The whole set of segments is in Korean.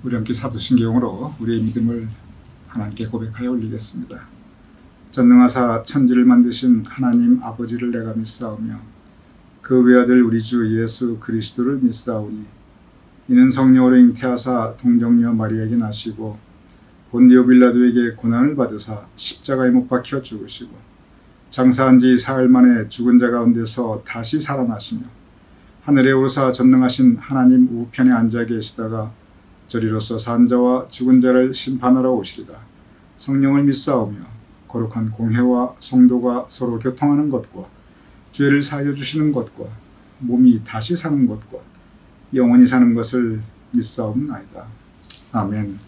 우리 함께 사도신경으로 우리의 믿음을 하나님께 고백하여 올리겠습니다. 전능하사 천지를 만드신 하나님 아버지를 내가 믿사오며 그 외아들 우리 주 예수 그리스도를 믿사오니 이는 성령으로 잉태하사 동정녀 마리아에게 나시고 본디오 빌라도에게 고난을 받으사 십자가에 못 박혀 죽으시고 장사한 지 사흘 만에 죽은 자 가운데서 다시 살아나시며 하늘에 오르사 전능하신 하나님 우편에 앉아 계시다가 저리로서 산 자와 죽은 자를 심판하러 오시리라. 성령을 믿사오며 거룩한 공회와 성도가 서로 교통하는 것과 죄를 사하여 주시는 것과 몸이 다시 사는 것과 영원히 사는 것을 믿사옵나이다. 아멘.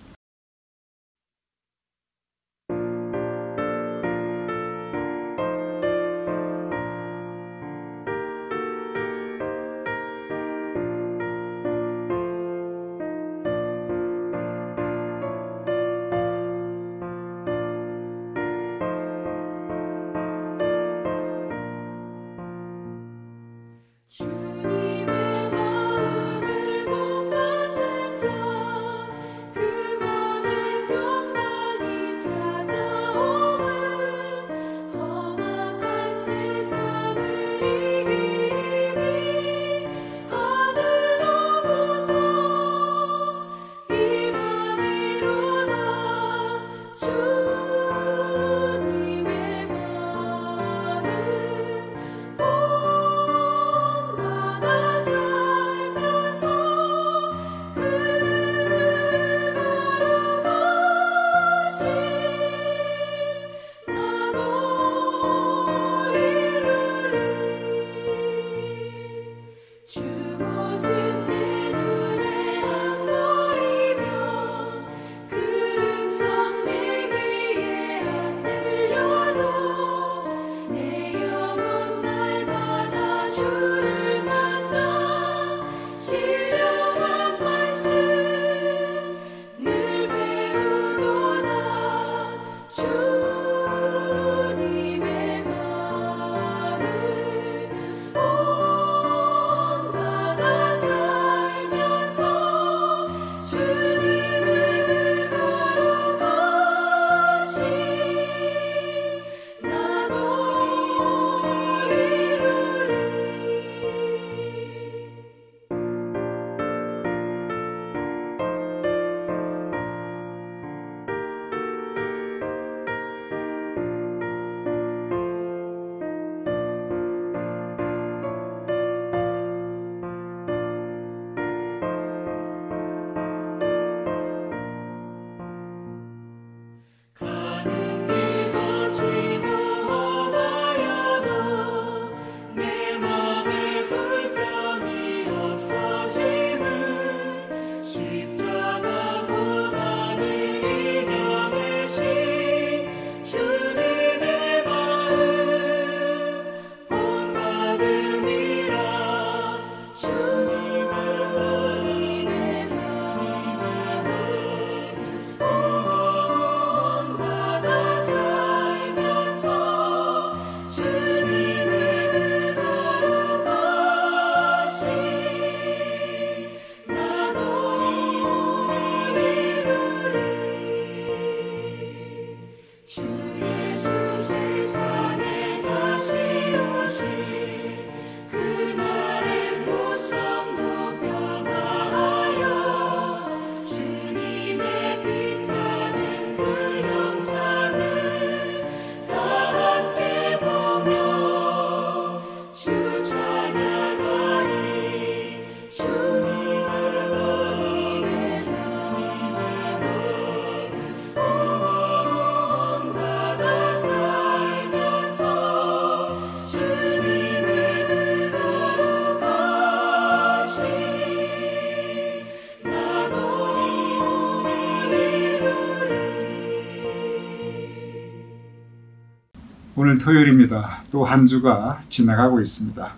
오늘 토요일입니다. 또 한 주가 지나가고 있습니다.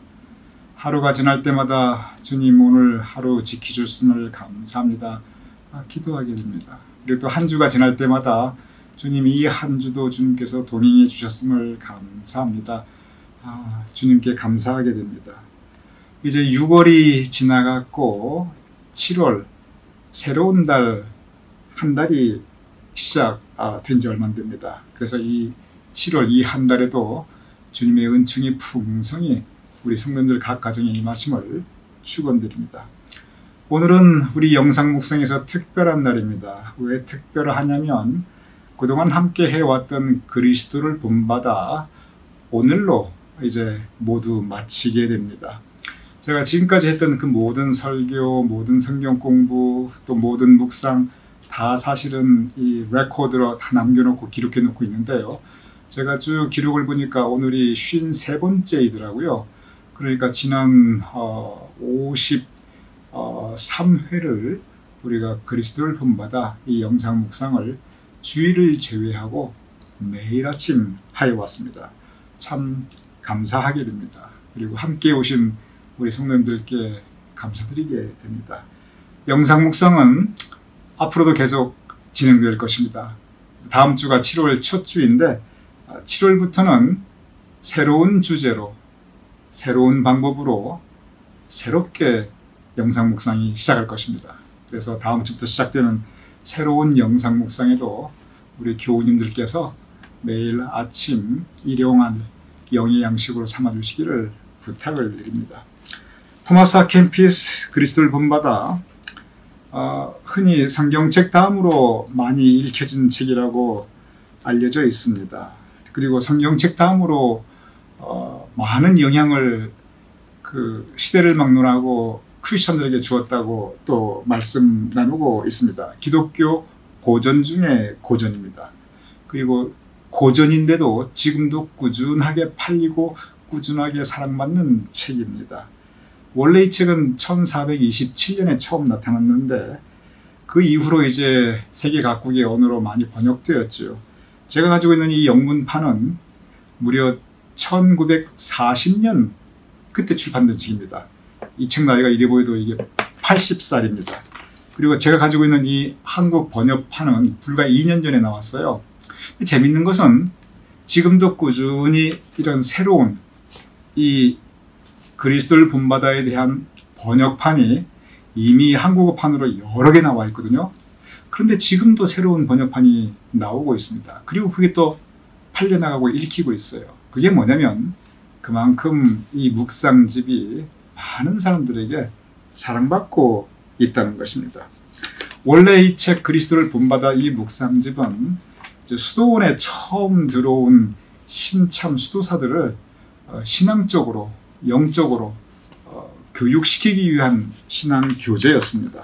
하루가 지날 때마다 주님 오늘 하루 지켜주심을 감사합니다. 기도하게 됩니다. 그리고 또 한 주가 지날 때마다 주님 이 한 주도 주님께서 동행해 주셨음을 감사합니다. 주님께 감사하게 됩니다. 이제 6월이 지나갔고 7월 새로운 달 한 달이 시작된 지 얼마 안 됩니다. 그래서 이 7월 이 한 달에도 주님의 은총이 풍성히 우리 성도님들 각 가정에 임하심을 축원드립니다. 오늘은 우리 영상 묵상에서 특별한 날입니다. 왜 특별하냐면 그동안 함께 해왔던 그리스도를 본받아 오늘로 이제 모두 마치게 됩니다. 제가 지금까지 했던 그 모든 설교, 모든 성경 공부, 또 모든 묵상 다 사실은 이 레코드로 다 남겨놓고 기록해 놓고 있는데요. 제가 쭉 기록을 보니까 오늘이 53번째이더라고요. 그러니까 지난 53회를 우리가 그리스도를 본받아 이 영상 묵상을 주일을 제외하고 매일 아침 하여 왔습니다. 참 감사하게 됩니다. 그리고 함께 오신 우리 성도님들께 감사드리게 됩니다. 영상 묵상은 앞으로도 계속 진행될 것입니다. 다음 주가 7월 첫 주인데 7월부터는 새로운 주제로 새로운 방법으로 새롭게 영상 묵상이 시작할 것입니다. 그래서 다음 주부터 시작되는 새로운 영상 묵상에도 우리 교우님들께서 매일 아침 일용할 영의 양식으로 삼아주시기를 부탁을 드립니다. 토마스 아 캠피스 그리스도를 본받아 흔히 성경책 다음으로 많이 읽혀진 책이라고 알려져 있습니다. 그리고 성경책 다음으로 많은 영향을 그 시대를 막론하고 크리스천들에게 주었다고 또 말씀 나누고 있습니다. 기독교 고전 중에 고전입니다. 그리고 고전인데도 지금도 꾸준하게 팔리고 꾸준하게 사랑받는 책입니다. 원래 이 책은 1427년에 처음 나타났는데 그 이후로 이제 세계 각국의 언어로 많이 번역되었죠. 제가 가지고 있는 이 영문판은 무려 1940년 그때 출판된 책입니다. 이 책 나이가 이래 보여도 이게 80살입니다. 그리고 제가 가지고 있는 이 한국 번역판은 불과 2년 전에 나왔어요. 재밌는 것은 지금도 꾸준히 이런 새로운 이 그리스도를 본받아에 대한 번역판이 이미 한국어판으로 여러 개 나와 있거든요. 그런데 지금도 새로운 번역판이 나오고 있습니다. 그리고 그게 또 팔려나가고 읽히고 있어요. 그게 뭐냐면 그만큼 이 묵상집이 많은 사람들에게 사랑받고 있다는 것입니다. 원래 이 책 그리스도를 본받아 이 묵상집은 이제 수도원에 처음 들어온 신참 수도사들을 신앙적으로 영적으로 교육시키기 위한 신앙 교재였습니다.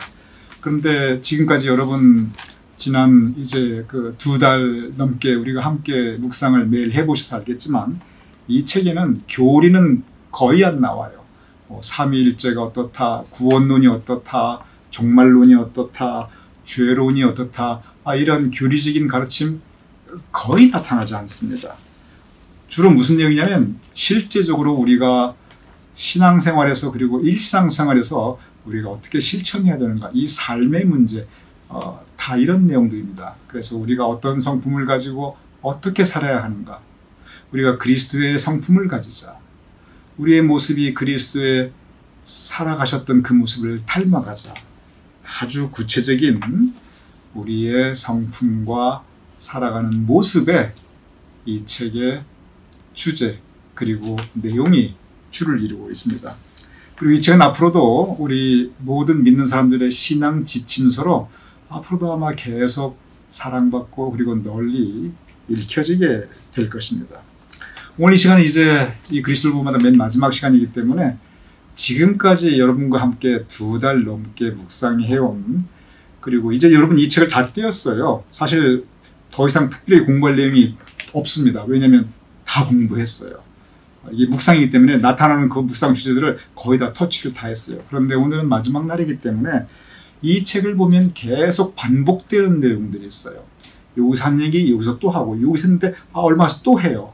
그런데 지금까지 여러분 지난 이제 그 2달 넘게 우리가 함께 묵상을 매일 해보셔서 알겠지만 이 책에는 교리는 거의 안 나와요. 삼위일체가 어떻다, 구원론이 어떻다, 종말론이 어떻다, 죄론이 어떻다, 이런 교리적인 가르침 거의 나타나지 않습니다. 주로 무슨 내용이냐면 실제적으로 우리가 신앙생활에서 그리고 일상생활에서 우리가 어떻게 실천해야 되는가, 이 삶의 문제, 다 이런 내용들입니다. 그래서 우리가 어떤 성품을 가지고 어떻게 살아야 하는가, 우리가 그리스도의 성품을 가지자, 우리의 모습이 그리스도의 살아가셨던 그 모습을 닮아가자, 아주 구체적인 우리의 성품과 살아가는 모습에 이 책의 주제 그리고 내용이 주를 이루고 있습니다. 그리고 이 책은 앞으로도 우리 모든 믿는 사람들의 신앙 지침서로 앞으로도 아마 계속 사랑받고 그리고 널리 읽혀지게 될 것입니다. 오늘 이 시간은 이제 이 그리스도를 본받아 맨 마지막 시간이기 때문에 지금까지 여러분과 함께 2달 넘게 묵상해온, 그리고 이제 여러분 이 책을 다 떼었어요. 사실 더 이상 특별히 공부할 내용이 없습니다. 왜냐하면 다 공부했어요. 이게 묵상이기 때문에 나타나는 그 묵상 주제들을 거의 다 터치를 다 했어요. 그런데 오늘은 마지막 날이기 때문에 이 책을 보면 계속 반복되는 내용들이 있어요. 여기서 한 얘기 여기서 또 하고, 여기서 했는데 얼마 있어 또 해요.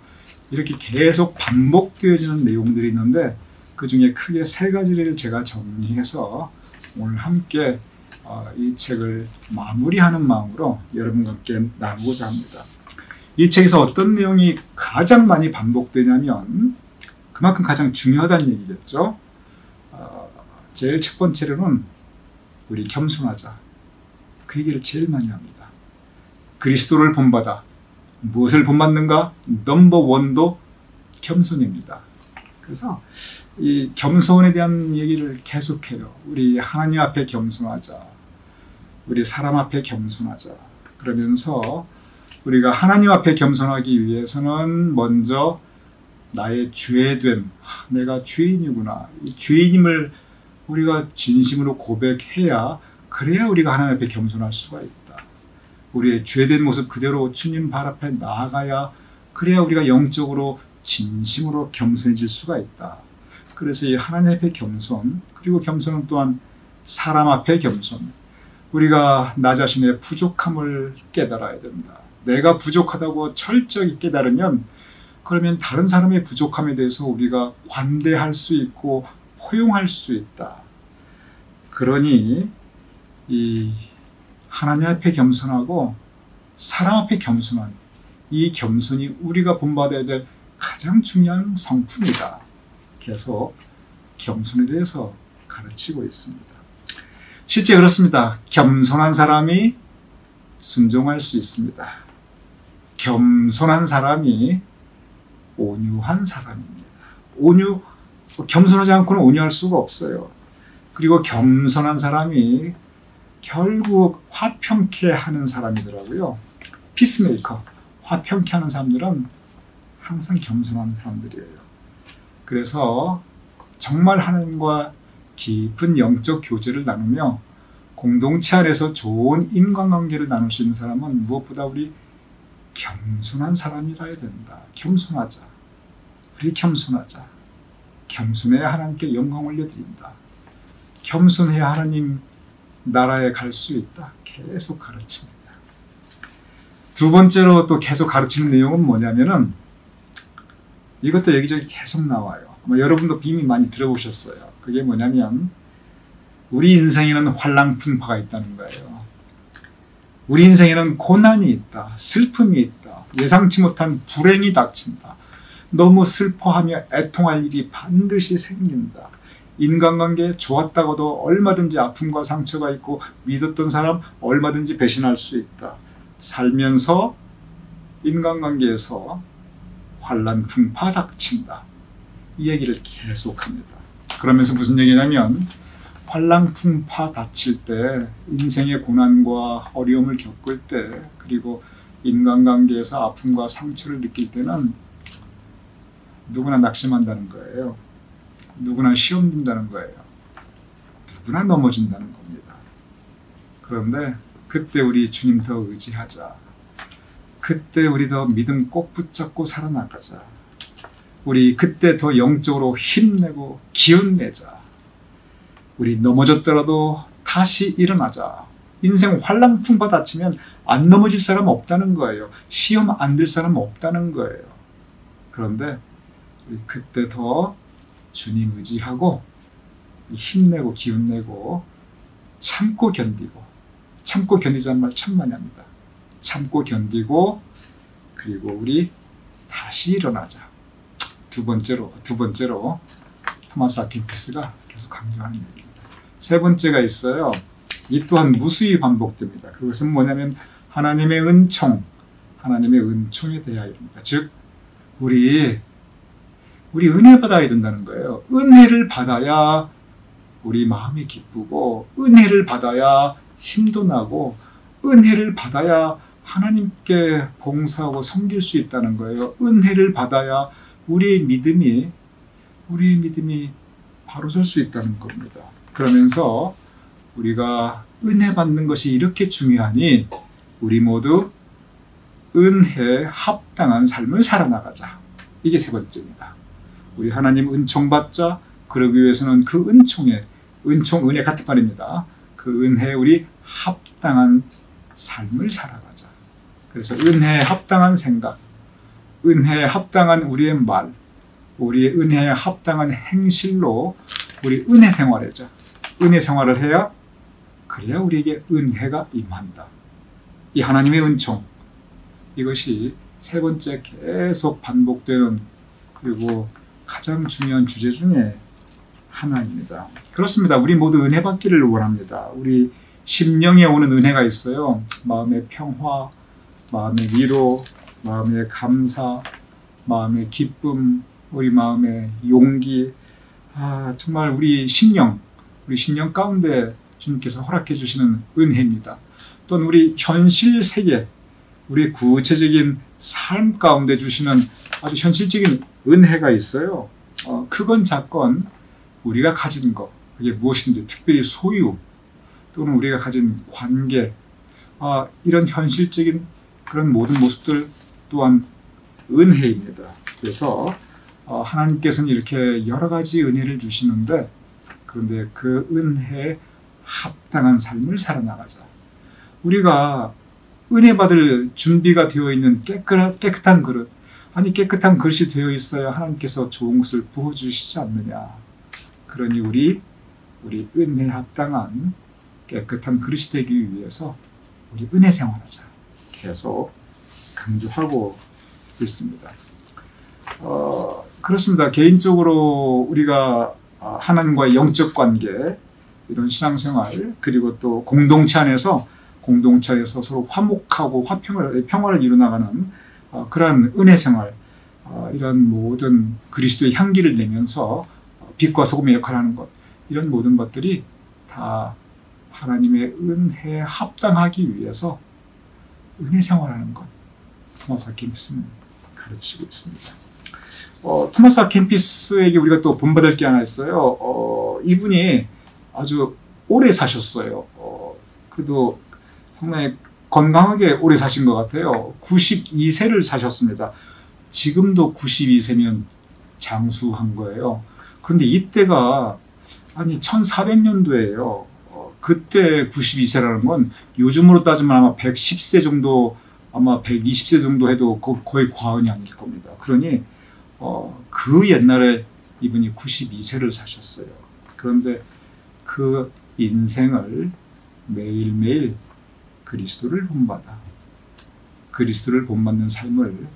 이렇게 계속 반복되어지는 내용들이 있는데 그 중에 크게 3가지를 제가 정리해서 오늘 함께 이 책을 마무리하는 마음으로 여러분과 함께 나누고자 합니다. 이 책에서 어떤 내용이 가장 많이 반복되냐면 그만큼 가장 중요하다는 얘기겠죠. 제일 첫 번째로는 우리 겸손하자. 그 얘기를 제일 많이 합니다. 그리스도를 본받아. 무엇을 본받는가? 넘버 원도 겸손입니다. 그래서 이 겸손에 대한 얘기를 계속해요. 우리 하나님 앞에 겸손하자. 우리 사람 앞에 겸손하자. 그러면서 우리가 하나님 앞에 겸손하기 위해서는 먼저 나의 죄됨, 내가 죄인이구나. 이 죄인임을 우리가 진심으로 고백해야, 그래야 우리가 하나님 앞에 겸손할 수가 있다. 우리의 죄된 모습 그대로 주님 발 앞에 나아가야, 그래야 우리가 영적으로 진심으로 겸손해질 수가 있다. 그래서 이 하나님 앞에 겸손, 그리고 겸손은 또한 사람 앞에 겸손. 우리가 나 자신의 부족함을 깨달아야 된다. 내가 부족하다고 철저히 깨달으면, 그러면 다른 사람의 부족함에 대해서 우리가 관대할 수 있고 포용할 수 있다. 그러니 이 하나님 앞에 겸손하고 사람 앞에 겸손한 이 겸손이 우리가 본받아야 될 가장 중요한 성품이다. 계속 겸손에 대해서 가르치고 있습니다. 실제 그렇습니다. 겸손한 사람이 순종할 수 있습니다. 겸손한 사람이 온유한 사람입니다. 겸손하지 않고는 온유할 수가 없어요. 그리고 겸손한 사람이 결국 화평케 하는 사람이더라고요. 피스메이커, 화평케 하는 사람들은 항상 겸손한 사람들이에요. 그래서 정말 하나님과 깊은 영적 교제를 나누며 공동체 안에서 좋은 인간관계를 나눌 수 있는 사람은 무엇보다 우리 겸손한 사람이라 해야 된다. 겸손하자. 우리 겸손하자. 겸손해야 하나님께 영광 올려드린다. 겸손해야 하나님 나라에 갈 수 있다. 계속 가르칩니다. 두 번째로 또 계속 가르치는 내용은 뭐냐면은, 이것도 여기저기 계속 나와요. 아마 여러분도 이미 많이 들어보셨어요. 그게 뭐냐면, 우리 인생에는 환랑풍파가 있다는 거예요. 우리 인생에는 고난이 있다. 슬픔이 있다. 예상치 못한 불행이 닥친다. 너무 슬퍼하며 애통할 일이 반드시 생긴다. 인간관계 좋았다고도 얼마든지 아픔과 상처가 있고, 믿었던 사람 얼마든지 배신할 수 있다. 살면서 인간관계에서 환난 풍파 닥친다. 이 얘기를 계속합니다. 그러면서 무슨 얘기냐면, 환난 풍파 닥칠 때, 인생의 고난과 어려움을 겪을 때, 그리고 인간관계에서 아픔과 상처를 느낄 때는 누구나 낙심한다는 거예요. 누구나 시험 든다는 거예요. 누구나 넘어진다는 겁니다. 그런데 그때 우리 주님 더 의지하자. 그때 우리 더 믿음 꼭 붙잡고 살아나가자. 우리 그때 더 영적으로 힘내고 기운내자. 우리 넘어졌더라도 다시 일어나자. 인생 환랑풍파 닥치면 안 넘어질 사람 없다는 거예요. 시험 안 들 사람 없다는 거예요. 그런데 우리 그때 더 주님 의지하고 힘내고 기운내고 참고 견디고, 참고 견디자는 말 참 많이 합니다. 참고 견디고, 그리고 우리 다시 일어나자. 두 번째로 토마스 아퀴나스가 계속 강조하는 얘기입니다. 세 번째가 있어요. 이 또한 무수히 반복됩니다. 그것은 뭐냐면 하나님의 은총에 대하여입니다. 즉 우리 은혜 받아야 된다는 거예요. 은혜를 받아야 우리 마음이 기쁘고, 은혜를 받아야 힘도 나고, 은혜를 받아야 하나님께 봉사하고 섬길 수 있다는 거예요. 은혜를 받아야 우리의 믿음이 바로 설 수 있다는 겁니다. 그러면서 우리가 은혜 받는 것이 이렇게 중요하니 우리 모두 은혜에 합당한 삶을 살아나가자. 이게 세 번째입니다. 우리 하나님 은총 받자. 그러기 위해서는 그 은혜 같은 말입니다. 그 은혜에 우리 합당한 삶을 살아가자. 그래서 은혜에 합당한 생각, 은혜에 합당한 우리의 말, 우리의 은혜에 합당한 행실로 우리 은혜 생활하자. 은혜 생활을 해야, 그래야 우리에게 은혜가 임한다. 이 하나님의 은총, 이것이 세 번째 계속 반복되는, 그리고 가장 중요한 주제 중에 하나입니다. 그렇습니다. 우리 모두 은혜 받기를 원합니다. 우리 심령에 오는 은혜가 있어요. 마음의 평화, 마음의 위로, 마음의 감사, 마음의 기쁨, 우리 마음의 용기. 정말 우리 심령 가운데 주님께서 허락해 주시는 은혜입니다. 또는 우리 현실 세계, 우리 구체적인 삶 가운데 주시는 아주 현실적인 은혜가 있어요. 크건 작건 우리가 가진 것, 그게 무엇인지, 특별히 소유 또는 우리가 가진 관계, 이런 현실적인 그런 모든 모습들 또한 은혜입니다. 그래서 하나님께서는 이렇게 여러 가지 은혜를 주시는데, 그런데 그 은혜에 합당한 삶을 살아나가자. 우리가 은혜 받을 준비가 되어 있는 깨끗한 그릇, 깨끗한 그릇이 되어 있어야 하나님께서 좋은 것을 부어주시지 않느냐. 그러니 우리 은혜에 합당한 깨끗한 그릇이 되기 위해서 우리 은혜 생활하자. 계속 강조하고 있습니다. 그렇습니다. 개인적으로 우리가 하나님과의 영적 관계, 이런 신앙생활, 그리고 또 공동체에서 서로 화목하고 평화를 이루나가는 그러한 은혜 생활, 이런 모든 그리스도의 향기를 내면서 빛과 소금의 역할을 하는 것, 이런 모든 것들이 다 하나님의 은혜에 합당하기 위해서 은혜 생활하는 것, 토마스 아 켐피스는 가르치고 있습니다. 토마스 아 켐피스에게 우리가 또 본받을 게 하나 있어요. 이분이 아주 오래 사셨어요. 그래도 상당히 건강하게 오래 사신 것 같아요. 92세를 사셨습니다. 지금도 92세면 장수한 거예요. 그런데 이때가 1400년도예요. 그때 92세라는 건 요즘으로 따지면 아마 110세 정도, 아마 120세 정도 해도 거의 과언이 아닐 겁니다. 그러니 그 옛날에 이분이 92세를 사셨어요. 그런데 그 인생을 매일매일 그리스도를 본받는 삶을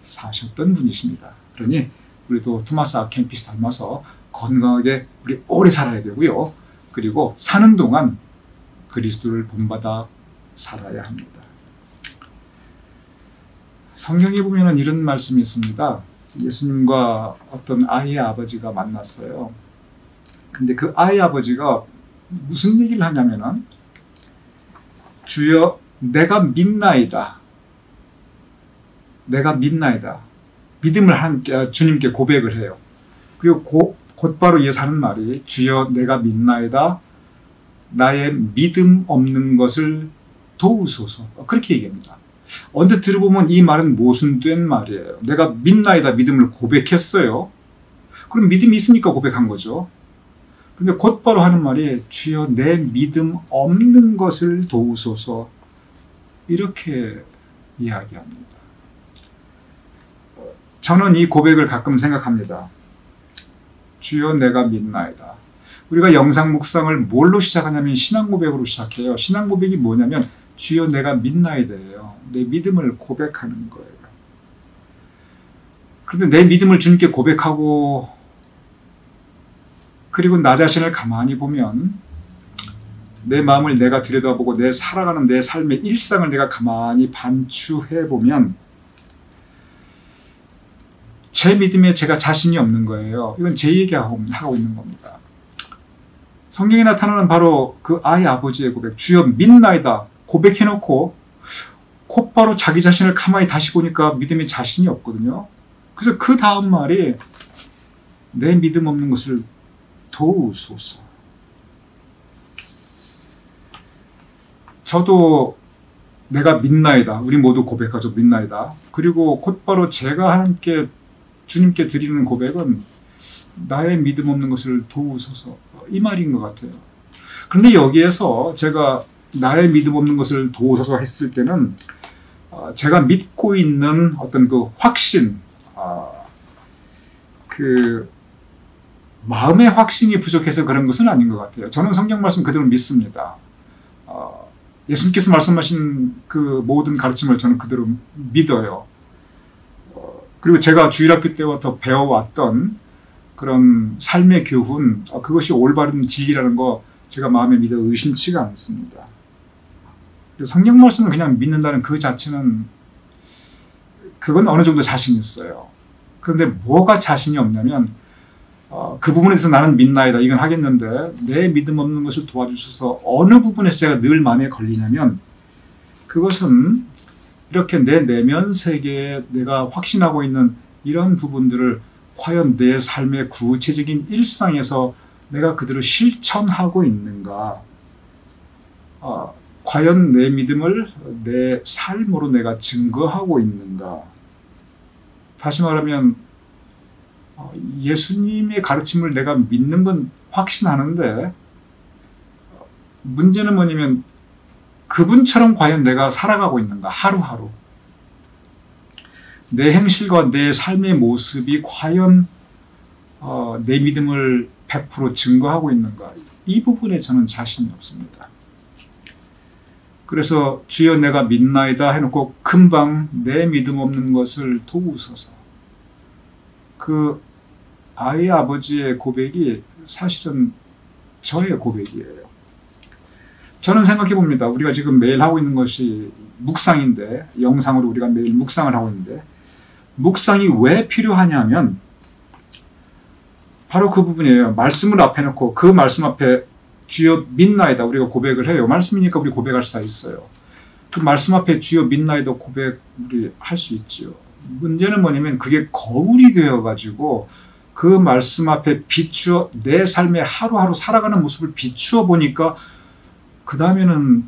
사셨던 분이십니다. 그러니 우리도 토마스 아 켐피스 닮아서 건강하게 우리 오래 살아야 되고요. 그리고 사는 동안 그리스도를 본받아 살아야 합니다. 성경에 보면 이런 말씀이 있습니다. 예수님과 어떤 아이의 아버지가 만났어요. 근데 그 아이의 아버지가 무슨 얘기를 하냐면은, 주여 내가 믿나이다. 믿음을 주님께 고백을 해요. 그리고 곧바로 이어서 하는 말이, 주여 내가 믿나이다. 나의 믿음 없는 것을 도우소서. 그렇게 얘기합니다. 언뜻 들어보면 이 말은 모순된 말이에요. 내가 믿나이다 믿음을 고백했어요. 그럼 믿음이 있으니까 고백한 거죠. 근데 곧바로 하는 말이, 주여 내 믿음 없는 것을 도우소서. 이렇게 이야기합니다. 저는 이 고백을 가끔 생각합니다. 주여 내가 믿나이다. 우리가 영상 묵상을 뭘로 시작하냐면 신앙 고백으로 시작해요. 신앙 고백이 뭐냐면 주여 내가 믿나이다예요. 내 믿음을 고백하는 거예요. 그런데 내 믿음을 주님께 고백하고, 그리고 나 자신을 가만히 보면, 내 마음을 내가 들여다보고 내 살아가는 내 삶의 일상을 내가 가만히 반추해 보면 제 믿음에 제가 자신이 없는 거예요. 이건 제 얘기하고 있는 겁니다. 성경에 나타나는 바로 그 아이 아버지의 고백, 주여 믿나이다 고백해놓고 곧바로 자기 자신을 가만히 다시 보니까 믿음에 자신이 없거든요. 그래서 그 다음 말이, 내 믿음 없는 것을 도우소서. 저도 내가 믿나이다. 우리 모두 고백하죠. 믿나이다. 그리고 곧바로 제가 주님께 드리는 고백은 나의 믿음 없는 것을 도우소서. 이 말인 것 같아요. 그런데 여기에서 제가 나의 믿음 없는 것을 도우소서 했을 때는 제가 믿고 있는 어떤 그 확신, 그 마음의 확신이 부족해서 그런 것은 아닌 것 같아요. 저는 성경 말씀 그대로 믿습니다. 예수님께서 말씀하신 그 모든 가르침을 저는 그대로 믿어요. 그리고 제가 주일학교 때부터 배워왔던 그런 삶의 교훈, 그것이 올바른 진리라는 거 제가 마음에 믿어 의심치가 않습니다. 성경 말씀을 그냥 믿는다는 그 자체는 그건 어느 정도 자신이 있어요. 그런데 뭐가 자신이 없냐면 그 부분에 대해서 나는 믿나이다 이건 하겠는데 내 믿음 없는 것을 도와주셔서 어느 부분에서 제가 늘 마음에 걸리냐면 그것은 이렇게 내 내면 세계에 내가 확신하고 있는 이런 부분들을 과연 내 삶의 구체적인 일상에서 내가 그들을 실천하고 있는가, 과연 내 믿음을 내 삶으로 내가 증거하고 있는가. 다시 말하면 예수님의 가르침을 내가 믿는 건 확신하는데 문제는 뭐냐면 그분처럼 과연 내가 살아가고 있는가, 하루하루. 내 행실과 내 삶의 모습이 과연 내 믿음을 100% 증거하고 있는가. 이 부분에 저는 자신이 없습니다. 그래서 주여 내가 믿나이다 해놓고 금방 내 믿음 없는 것을 도우소서. 그 아이 아버지의 고백이 사실은 저의 고백이에요. 저는 생각해 봅니다. 우리가 지금 매일 하고 있는 것이 묵상인데, 영상으로 우리가 매일 묵상을 하고 있는데, 묵상이 왜 필요하냐면 바로 그 부분이에요. 말씀을 앞에 놓고 그 말씀 앞에 주여 믿나이다 우리가 고백을 해요. 말씀이니까 우리 고백할 수가 있어요. 그 말씀 앞에 주여 믿나이다 고백 우리 할 수 있지요. 문제는 뭐냐면 그게 거울이 되어가지고 그 말씀 앞에 비추어 내 삶의 하루하루 살아가는 모습을 비추어 보니까 그 다음에는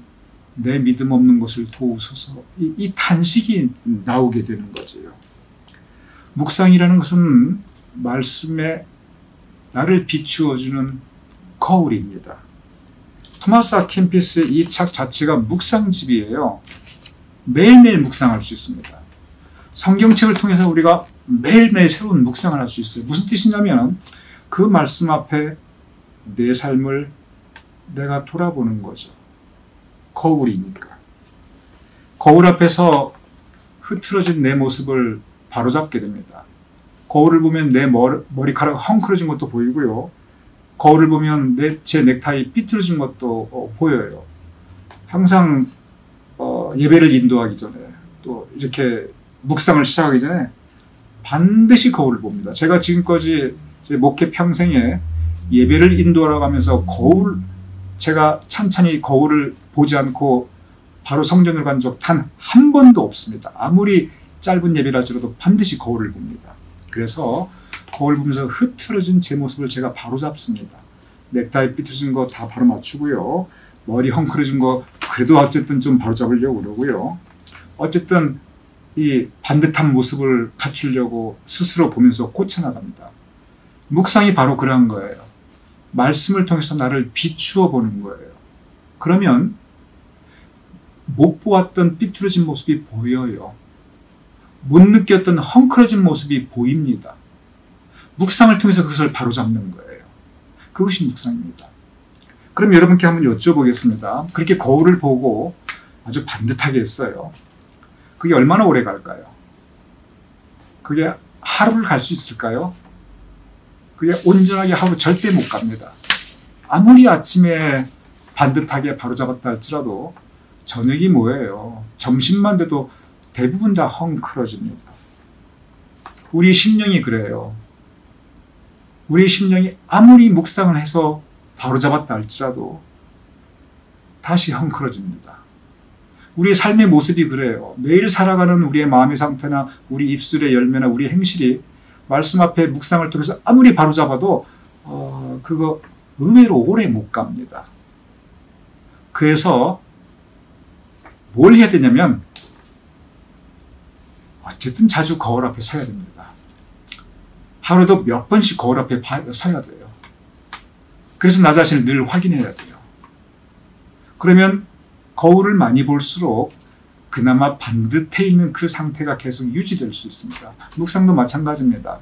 내 믿음 없는 것을 도우소서 이 탄식이 나오게 되는 거죠. 묵상이라는 것은 말씀에 나를 비추어주는 거울입니다. 토마스 아 캠피스의 이 책 자체가 묵상집이에요. 매일매일 묵상할 수 있습니다. 성경책을 통해서 우리가 매일매일 새로운 묵상을 할 수 있어요. 무슨 뜻이냐면 그 말씀 앞에 내 삶을 내가 돌아보는 거죠. 거울이니까. 거울 앞에서 흐트러진 내 모습을 바로잡게 됩니다. 거울을 보면 내 머리카락 헝클어진 것도 보이고요. 거울을 보면 제 넥타이 삐뚤어진 것도 보여요. 항상 예배를 인도하기 전에 또 이렇게 묵상을 시작하기 전에 반드시 거울을 봅니다. 제가 지금까지 제 목회 평생에 예배를 인도하러 가면서 제가 찬찬히 거울을 보지 않고 바로 성전을 간 적 단 한 번도 없습니다. 아무리 짧은 예배라지라도 반드시 거울을 봅니다. 그래서 거울 보면서 흐트러진 제 모습을 제가 바로 잡습니다. 넥타이 삐뚤어진 거 다 바로 맞추고요. 머리 헝클어진 거 그래도 어쨌든 좀 바로 잡으려고 그러고요. 어쨌든 이 반듯한 모습을 갖추려고 스스로 보면서 고쳐나갑니다. 묵상이 바로 그런 거예요. 말씀을 통해서 나를 비추어 보는 거예요. 그러면 못 보았던 삐뚤어진 모습이 보여요. 못 느꼈던 헝클어진 모습이 보입니다. 묵상을 통해서 그것을 바로잡는 거예요. 그것이 묵상입니다. 그럼 여러분께 한번 여쭤보겠습니다. 그렇게 거울을 보고 아주 반듯하게 했어요. 그게 얼마나 오래 갈까요? 그게 하루를 갈 수 있을까요? 그게 온전하게 하루 절대 못 갑니다. 아무리 아침에 반듯하게 바로잡았다 할지라도 저녁이 뭐예요? 점심만 돼도 대부분 다 헝클어집니다. 우리 심령이 그래요. 우리 심령이 아무리 묵상을 해서 바로잡았다 할지라도 다시 헝클어집니다. 우리의 삶의 모습이 그래요. 매일 살아가는 우리의 마음의 상태나 우리 입술의 열매나 우리 행실이 말씀 앞에 묵상을 통해서 아무리 바로잡아도 그거 의외로 오래 못 갑니다. 그래서 뭘 해야 되냐면 어쨌든 자주 거울 앞에 서야 됩니다. 하루도 몇 번씩 거울 앞에 서야 돼요. 그래서 나 자신을 늘 확인해야 돼요. 그러면 거울을 많이 볼수록 그나마 반듯해 있는 그 상태가 계속 유지될 수 있습니다. 묵상도 마찬가지입니다.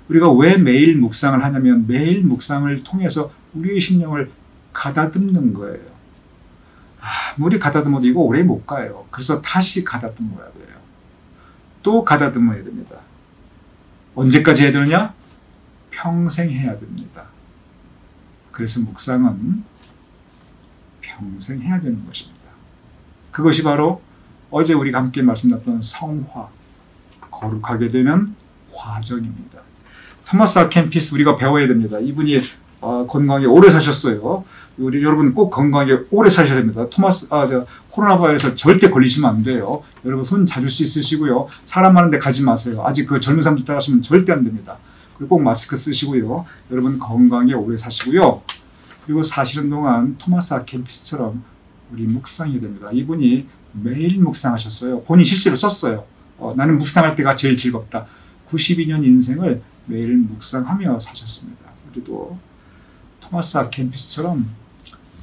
우리가 왜 매일 묵상을 하냐면 매일 묵상을 통해서 우리의 심령을 가다듬는 거예요. 아무리 가다듬어도 이거 오래 못 가요. 그래서 다시 가다듬어야 돼요. 또 가다듬어야 됩니다. 언제까지 해야 되느냐? 평생 해야 됩니다. 그래서 묵상은 평생 해야 되는 것입니다. 그것이 바로 어제 우리가 함께 말씀드렸던 성화, 거룩하게 되는 과정입니다. 토마스 아 캠피스 우리가 배워야 됩니다. 이분이 건강하게 오래 사셨어요. 우리 여러분 꼭 건강하게 오래 사셔야 됩니다. 코로나 바이러스 절대 걸리시면 안 돼요. 여러분 손 자주 씻으시고요. 사람 많은 데 가지 마세요. 아직 그 젊은 사람들 따라하시면 절대 안 됩니다. 그리고 꼭 마스크 쓰시고요. 여러분 건강하게 오래 사시고요. 그리고 사시는 동안 토마스 아 캠피스처럼 우리 묵상해야 됩니다. 이분이 매일 묵상하셨어요. 본인 실제로 썼어요. 나는 묵상할 때가 제일 즐겁다. 92년 인생을 매일 묵상하며 사셨습니다. 우리도 토마스 아 캠피스처럼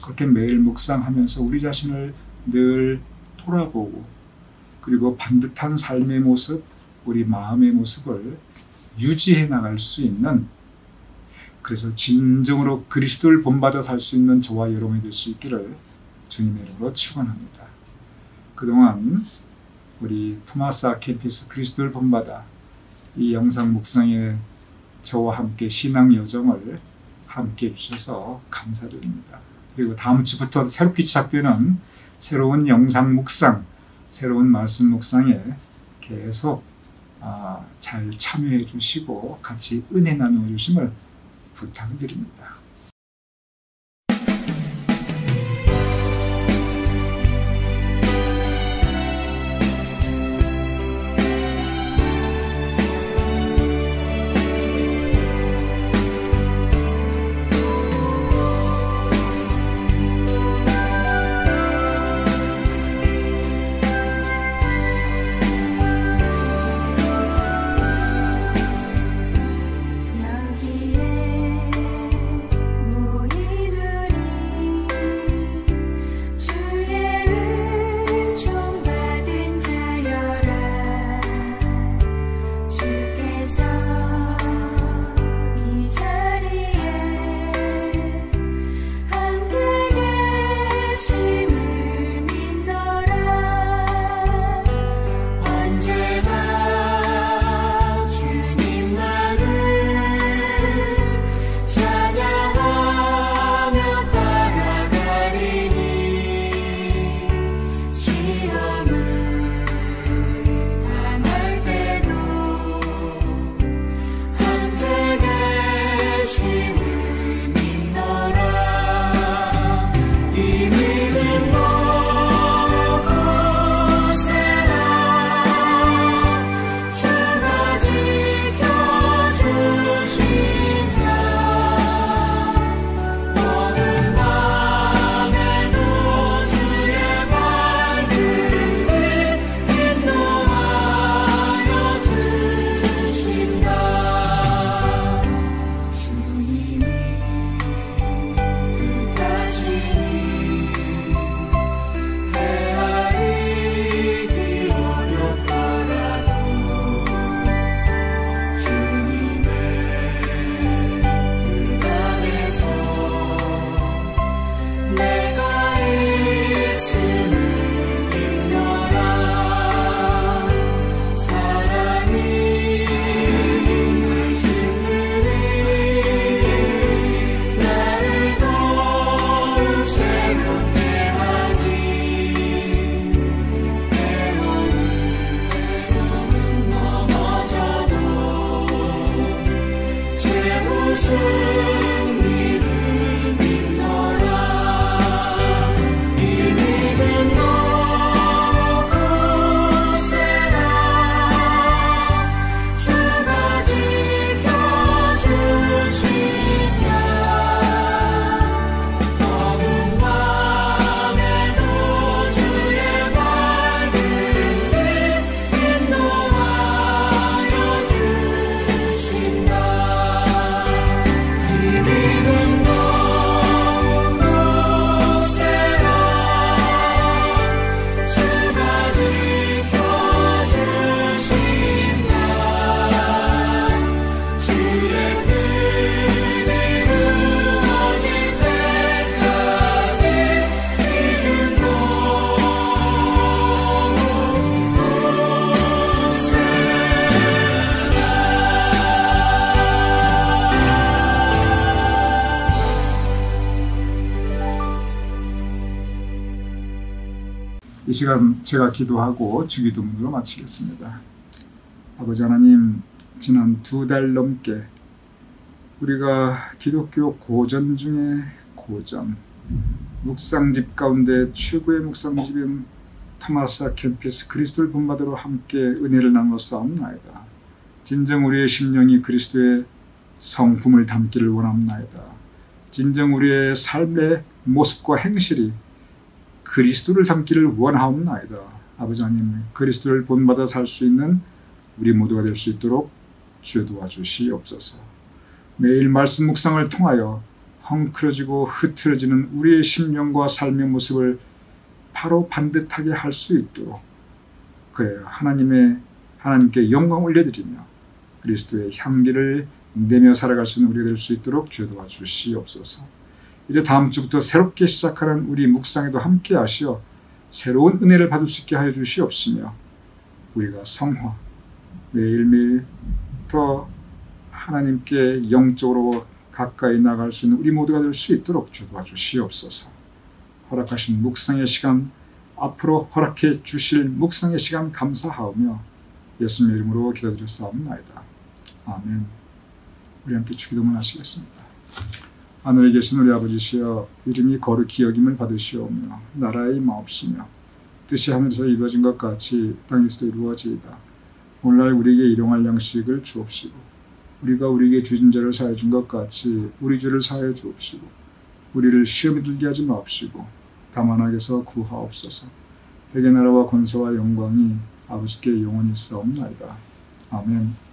그렇게 매일 묵상하면서 우리 자신을 늘 돌아보고 그리고 반듯한 삶의 모습, 우리 마음의 모습을 유지해 나갈 수 있는, 그래서 진정으로 그리스도를 본받아 살 수 있는 저와 여러분이 될 수 있기를 주님의 이름으로 축원합니다. 그동안 우리 토마스 아 캠피스 그리스도를 본받아 이 영상 묵상에 저와 함께 신앙 여정을 함께 해주셔서 감사드립니다. 그리고 다음 주부터 새롭게 시작되는 새로운 영상 묵상, 새로운 말씀 묵상에 계속 잘 참여해 주시고 같이 은혜 나누어 주심을 부탁드립니다. 이 시간 제가 기도하고 주기도문으로 마치겠습니다. 아버지 하나님, 지난 2달 넘게 우리가 기독교 고전 중에 고전, 묵상집 가운데 최고의 묵상집인 토마스 아 캠피스 그리스도를 본받으러 함께 은혜를 나누어 싸움나이다. 진정 우리의 심령이 그리스도의 성품을 담기를 원합나이다. 진정 우리의 삶의 모습과 행실이 그리스도를 담기를 원하옵나이다. 아버지 하나님, 그리스도를 본받아 살 수 있는 우리 모두가 될 수 있도록 주여 도와주시옵소서. 매일 말씀 묵상을 통하여 헝클어지고 흐트러지는 우리의 심령과 삶의 모습을 바로 반듯하게 할 수 있도록, 그래요, 하나님께 영광 올려드리며 그리스도의 향기를 내며 살아갈 수 있는 우리가 될 수 있도록 주여 도와주시옵소서. 이제 다음 주부터 새롭게 시작하는 우리 묵상에도 함께 하시어 새로운 은혜를 받을 수 있게 하여 주시옵시며, 우리가 성화, 매일매일 더 하나님께 영적으로 가까이 나갈 수 있는 우리 모두가 될 수 있도록 주여 도와주시옵소서. 허락하신 묵상의 시간, 앞으로 허락해 주실 묵상의 시간 감사하오며 예수님의 이름으로 기도드렸사옵나이다. 아멘. 우리 함께 주기도문 하시겠습니다. 하늘에 계신 우리 아버지시여, 이름이 거룩히 여김을 받으시오며 나라의 임하옵시며 뜻이 하늘에서 이루어진 것 같이 땅에서도 이루어지이다. 오늘날 우리에게 일용할 양식을 주옵시고 우리가 우리에게 주진 죄를 사하여 준 것 같이 우리 죄를 사하여 주옵시고 우리를 시험에 들게 하지 마옵시고 다만 악에서 구하옵소서. 대개 나라와 권세와 영광이 아버지께 영원히 있사옵나이다. 아멘.